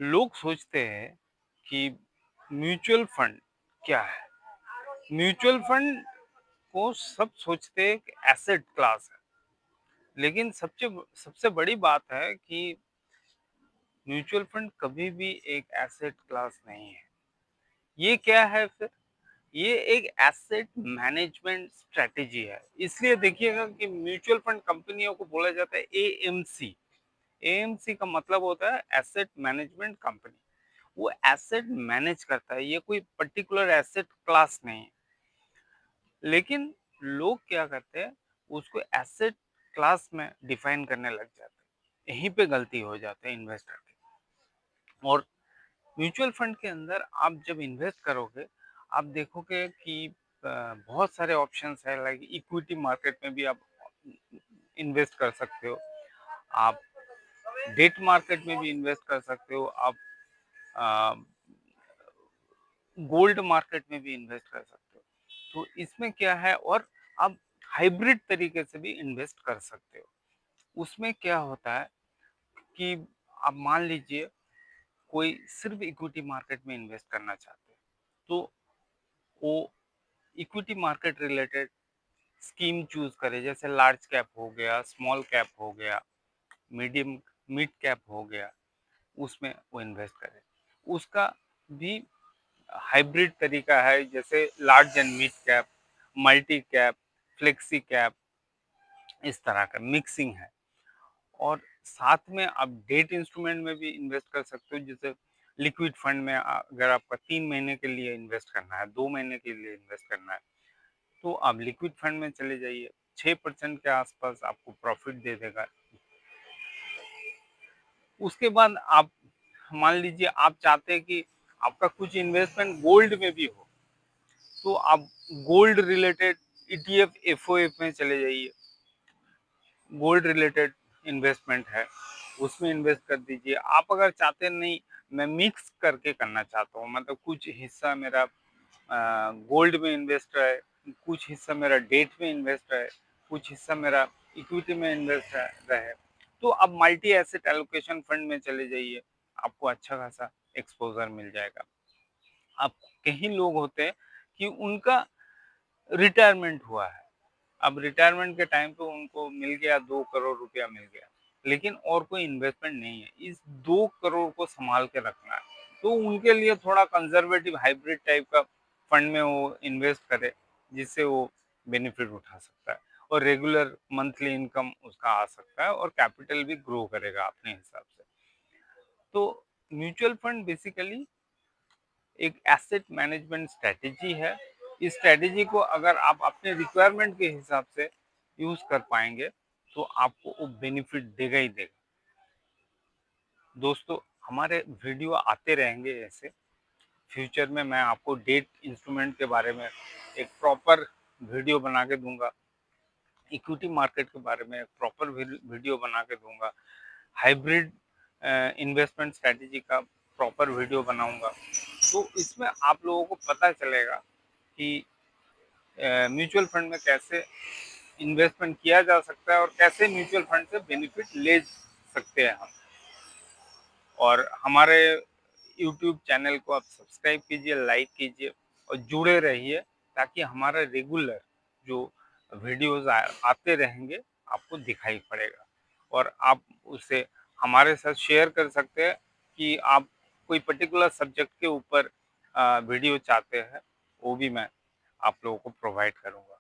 लोग सोचते हैं कि म्यूचुअल फंड क्या है? म्यूचुअल फंड को सब सोचते हैं कि एसेट क्लास है। लेकिन सबसे बड़ी बात है कि म्यूचुअल फंड कभी भी एक एसेट क्लास नहीं है। ये क्या है फिर? ये एक एसेट मैनेजमेंट स्ट्रेटेजी है। इसलिए देखिएगा कि म्यूचुअल फंड कंपनियों को बोला जाता है एएमसी। एएमसी का मतलब होता है एसेट मैनेजमेंट कंपनी। वो एसेट मैनेज करता है, ये कोई पर्टिकुलर एसेट क्लास नहीं है। लेकिन लोग क्या करते हैं, उसको एसेट क्लास में डिफाइन करने लग जाते हैं। यहीं पे गलती हो जाते हैं इन्वेस्टर की। और म्यूचुअल फंड के अंदर आप जब इन्वेस्ट करोगे, आप देखोगे कि बहुत सारे ऑप्शंस है। लाइक इक्विटी मार्केट में भी आप इन्वेस्ट कर सकते हो, आप डेट मार्केट में भी इन्वेस्ट कर सकते हो, आप गोल्ड मार्केट में भी इन्वेस्ट कर सकते हो। तो इसमें क्या है, और आप हाइब्रिड तरीके से भी इन्वेस्ट कर सकते हो। उसमें क्या होता है कि आप मान लीजिए कोई सिर्फ इक्विटी मार्केट में इन्वेस्ट करना चाहते हैं, तो वो equity market related scheme choose करे। जैसे लार्ज कैप हो गया, स्मॉल कैप हो गया, मीडियम मिड कैप हो गया, उसमें वो इन्वेस्ट करे। उसका भी हाइब्रिड तरीका है, जैसे large and mid cap, multi cap, flexi cap, इस तरह का मिक्सिंग है। और साथ में आप डेट इंस्ट्रूमेंट में भी इन्वेस्ट कर सकते हो। जैसे लिक्विड फंड में अगर आपका 3 महीने के लिए इन्वेस्ट करना है, 2 महीने के लिए इन्वेस्ट करना है, तो आप लिक्विड फंड में चले जाइए। 6% के आसपास आपको प्रॉफिट दे देगा। उसके बाद आप मान लीजिए आप चाहते हैं कि आपका कुछ इन्वेस्टमेंट गोल्ड में भी हो, तो आप गोल्ड रिलेटेड ईटीएफ एफओएफ में चले जाइए। गोल्ड रिलेटेड इन्वेस्टमेंट है, उसमें इन्वेस्ट कर दीजिए। आप अगर चाहते नहीं, मैं मिक्स करके करना चाहता हूँ, मतलब कुछ हिस्सा मेरा गोल्ड में इन्वेस्ट है, कुछ हिस्सा मेरा डेट में इन्वेस्ट है, कुछ हिस्सा मेरा इक्विटी में इन्वेस्ट रहे, तो आप मल्टी एसेट एलोकेशन फंड में चले जाइए। आपको अच्छा खासा एक्सपोजर मिल जाएगा। आप कई लोग होते हैं कि उनका रिटायरमेंट हुआ है, अब रिटायरमेंट के टाइम पे उनको मिल गया 2 करोड़ रुपया मिल गया, लेकिन और कोई इन्वेस्टमेंट नहीं है। इस 2 करोड़ को संभाल के रखना है, तो उनके लिए थोड़ा कंजर्वेटिव हाइब्रिड टाइप का फंड में वो इन्वेस्ट करे, जिससे वो बेनिफिट उठा सकता है और रेगुलर मंथली इनकम उसका आ सकता है और कैपिटल भी ग्रो करेगा अपने हिसाब से। तो म्यूचुअल फंड बेसिकली एक एसेट मैनेजमेंट स्ट्रेटेजी है। इस स्ट्रेटेजी को अगर आप अपने रिक्वायरमेंट के हिसाब से यूज कर पाएंगे, तो आपको वो बेनिफिट देगा ही देगा। दोस्तों, हमारे वीडियो आते रहेंगे ऐसे। फ्यूचर में मैं आपको डेट इंस्ट्रूमेंट के बारे में एक प्रॉपर वीडियो बना के दूंगा, इक्विटी मार्केट के बारे में एक प्रॉपर वीडियो बना के दूंगा, हाइब्रिड इन्वेस्टमेंट स्ट्रेटेजी का प्रॉपर वीडियो बनाऊंगा। तो इसमें आप लोगों को पता चलेगा कि म्यूचुअल फंड में कैसे इन्वेस्टमेंट किया जा सकता है और कैसे म्यूचुअल फंड से बेनिफिट ले सकते हैं हम। और हमारे यूट्यूब चैनल को आप सब्सक्राइब कीजिए, लाइक कीजिए और जुड़े रहिए, ताकि हमारा रेगुलर जो वीडियोस आते रहेंगे आपको दिखाई पड़ेगा। और आप उसे हमारे साथ शेयर कर सकते हैं कि आप कोई पर्टिकुलर सब्जेक्ट के ऊपर वीडियो चाहते हैं, वो भी मैं आप लोगों को प्रोवाइड करूँगा।